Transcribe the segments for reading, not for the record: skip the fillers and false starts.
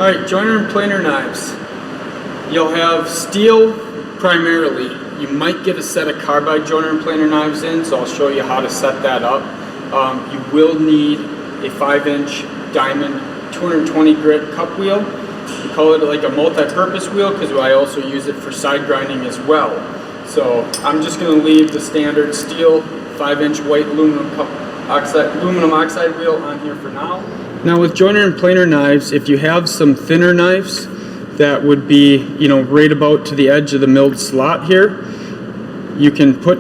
Alright, joiner and planer knives. You'll have steel primarily. You might get a set of carbide joiner and planer knives in, so I'll show you how to set that up. You will need a 5-inch diamond 220 grit cup wheel. We call it like a multi-purpose wheel because I also use it for side grinding as well. So I'm just going to leave the standard steel 5-inch white aluminum oxide wheel on here for now. Now with joiner and planer knives, if you have some thinner knives that would be, right about to the edge of the milled slot here, you can put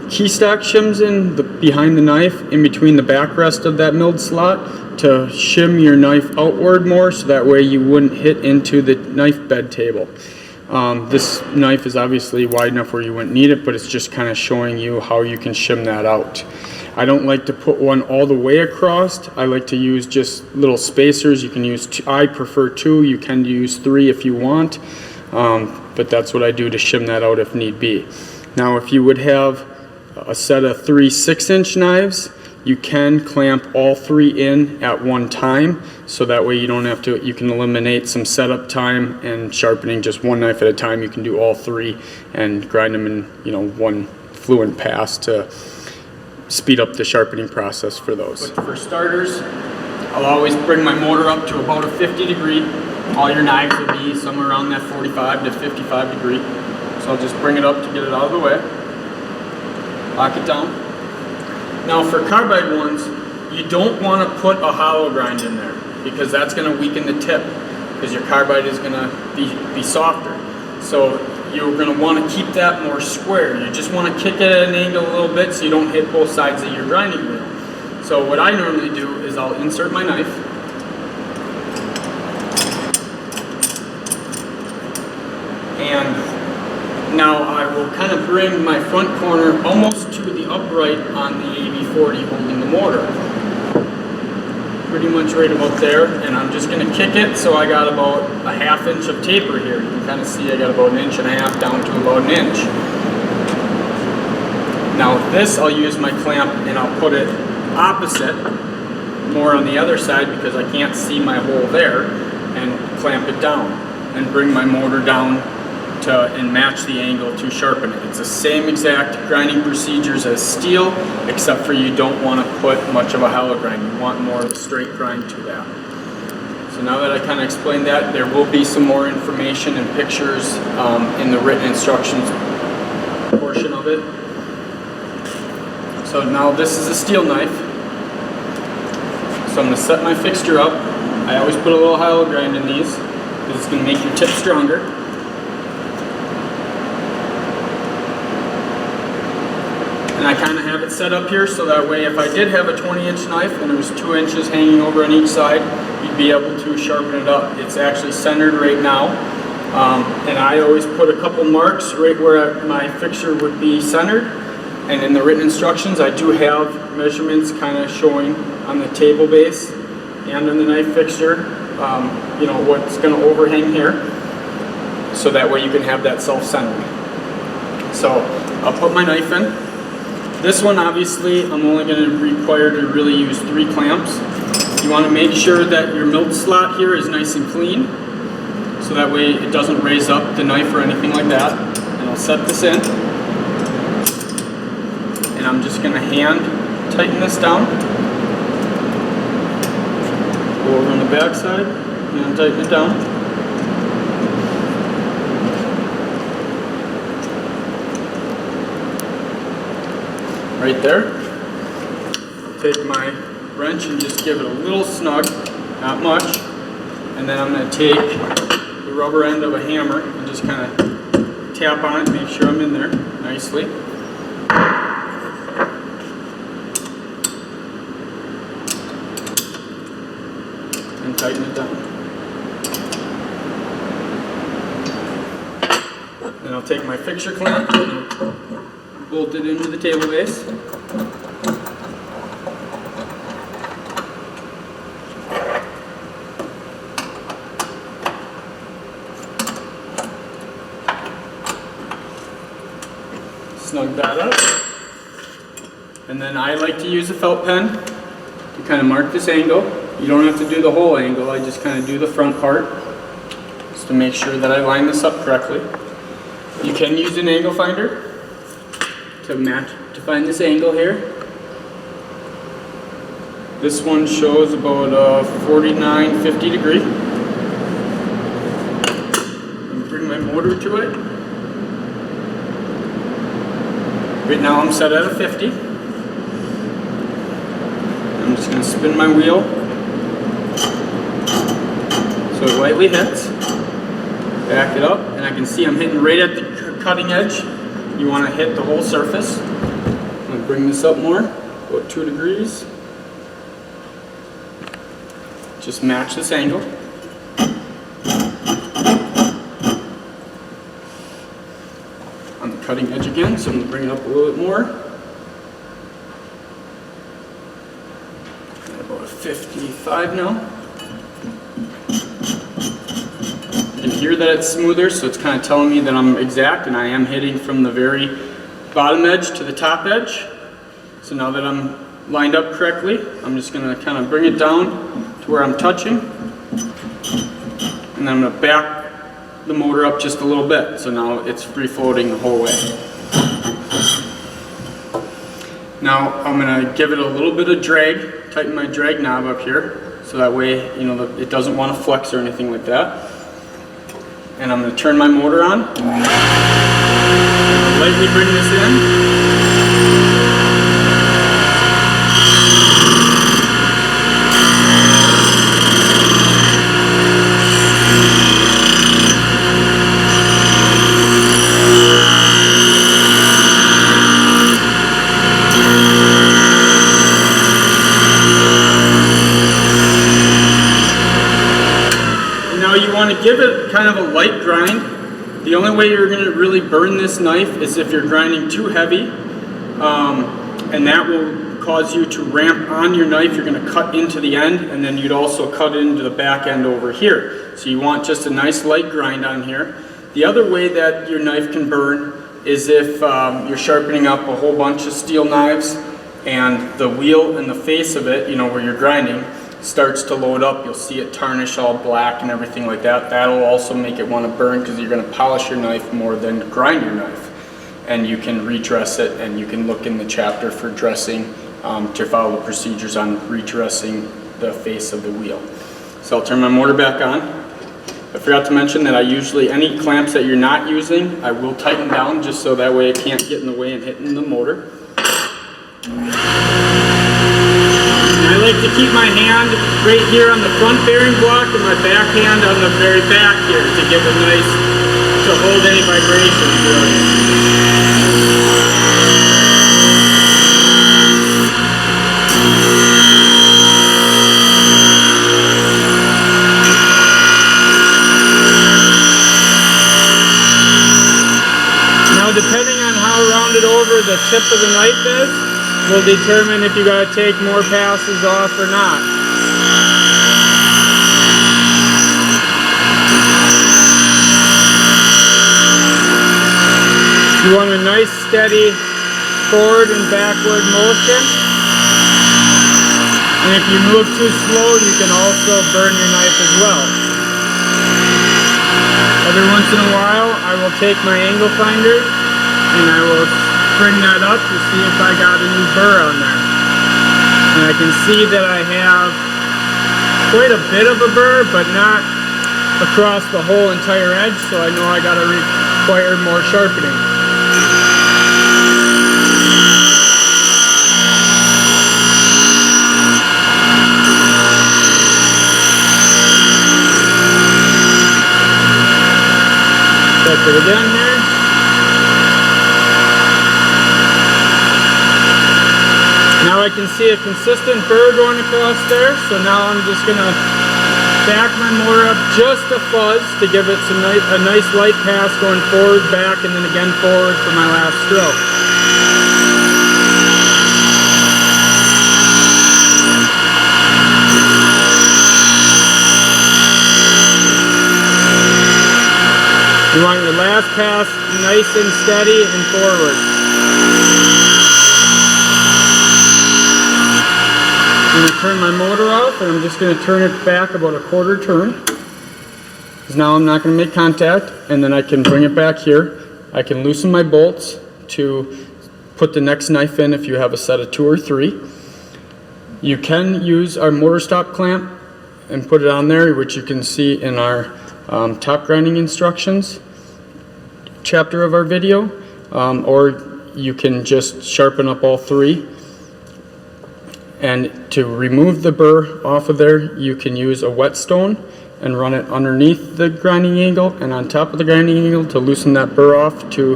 keystock shims in behind the knife in between the backrest of that milled slot to shim your knife outward more, so that way you wouldn't hit into the knife bed table. This knife is obviously wide enough where you wouldn't need it, but it's just kind of showing you how you can shim that out. I don't like to put one all the way across. I like to use just little spacers. You can use I prefer 2. You can use 3 if you want, but that's what I do to shim that out if need be. Now if you would have a set of 3 6-inch knives, you can clamp all 3 in at one time, so that way you don't have to, you can eliminate some setup time and sharpening just one knife at a time. You can do all 3 and grind them in one fluent pass to speed up the sharpening process for those. But for starters, I'll always bring my motor up to about a 50 degree. All your knives will be somewhere around that 45 to 55 degree. So I'll just bring it up to get it out of the way. Lock it down. Now for carbide ones, you don't want to put a hollow grind in there because that's going to weaken the tip because your carbide is going to be softer. So you're going to want to keep that more square. You just want to kick it at an angle a little bit so you don't hit both sides of your grinding wheel. So what I normally do is I'll insert my knife, and now I will kind of bring my front corner almost to the upright on the AV-40 holding the motor. Pretty much right about there, and I'm just going to kick it so I got about a 1/2 inch of taper here. You can kind of see I got about 1.5 inches down to about 1 inch. Now with this, I'll use my clamp and I'll put it opposite, more on the other side because I can't see my hole there, and clamp it down and bring my motor down and match the angle to sharpen it. It's the same exact grinding procedures as steel, except for you don't want to put much of a hollow grind. You want more of a straight grind to that. So now that I kind of explained that, there will be some more information and pictures in the written instructions portion of it. So now this is a steel knife. So I'm going to set my fixture up. I always put a little hollow grind in these because it's going to make your tip stronger. And I kind of have it set up here so that way if I did have a 20-inch knife and there was 2 inches hanging over on each side, you'd be able to sharpen it up. It's actually centered right now. And I always put a couple marks right where my fixture would be centered. And in the written instructions, I do have measurements kind of showing on the table base and on the knife fixture, what's going to overhang here. So that way you can have that self-centered. So I'll put my knife in. This one, obviously, I'm only going to require to really use 3 clamps. You want to make sure that your milled slot here is nice and clean, so that way it doesn't raise up the knife or anything like that. And I'll set this in, and I'm just going to hand tighten this down. Go over on the back side, and tighten it down. Right there. I'll take my wrench and just give it a little snug, not much, and then I'm going to take the rubber end of a hammer and just kind of tap on it, make sure I'm in there nicely. And tighten it down. Then I'll take my fixture clamp and bolt it into the table base. Snug that up. And then I like to use a felt pen to kind of mark this angle. You don't have to do the whole angle, I just kind of do the front part just to make sure that I line this up correctly. You can use an angle finder to find this angle here. This one shows about 49, 50 degree. Bring my motor to it. Right now I'm set at a 50. I'm just going to spin my wheel so it lightly hits. Back it up, and I can see I'm hitting right at the cutting edge. You want to hit the whole surface. I'm going to bring this up more, about 2 degrees. Just match this angle. On the cutting edge again, so I'm going to bring it up a little bit more. At about a 55 now. You can hear that it's smoother, so it's kind of telling me that I'm exact, and I am hitting from the very bottom edge to the top edge. So now that I'm lined up correctly, I'm just going to kind of bring it down to where I'm touching, and then I'm going to back the motor up just a little bit, so now it's free floating the whole way. Now I'm going to give it a little bit of drag, tighten my drag knob up here, so that way it doesn't want to flex or anything like that. And I'm going to turn my motor on, lightly bring this in. Give it kind of a light grind. The only way you're going to really burn this knife is if you're grinding too heavy, and that will cause you to ramp on your knife. You're going to cut into the end, and then you'd also cut into the back end over here. So you want just a nice light grind on here. The other way that your knife can burn is if you're sharpening up a whole bunch of steel knives, and the wheel and the face of it, where you're grinding, starts to load up. You'll see it tarnish all black and everything like that. That'll also make it want to burn because you're going to polish your knife more than grind your knife. And you can redress it, and you can look in the chapter for dressing to follow the procedures on redressing the face of the wheel. So I'll turn my motor back on. I forgot to mention that I usually, any clamps that you're not using, I will tighten down just so that way it can't get in the way and hitting the motor. I like to keep my hand right here on the front bearing block and my back hand on the very back here to give it nice, to hold any vibrations really. Now depending on how rounded over the tip of the knife is, will determine if you got to take more passes off or not. You want a nice steady forward and backward motion. And if you move too slow, you can also burn your knife as well. Every once in a while, I will take my angle finder and I will bring that up to see if I got a new burr on there. And I can see that I have quite a bit of a burr, but not across the whole entire edge, so I know I gotta require more sharpening. Check it again here. Now I can see a consistent burr going across there, so now I'm just going to back my motor up just a fuzz to give it a nice light pass going forward, back, and then again forward for my last stroke. You want your last pass nice and steady and forward. I'm going to turn my motor off, and I'm just going to turn it back about a quarter turn. Because now I'm not going to make contact, and then I can bring it back here. I can loosen my bolts to put the next knife in if you have a set of 2 or 3. You can use our motor stop clamp and put it on there, which you can see in our top grinding instructions chapter of our video, or you can just sharpen up all 3. And to remove the burr off of there, you can use a whetstone and run it underneath the grinding angle and on top of the grinding angle to loosen that burr off, to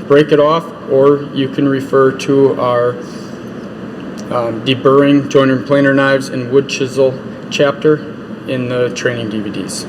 break it off, or you can refer to our deburring joiner and planer knives and wood chisel chapter in the training DVDs.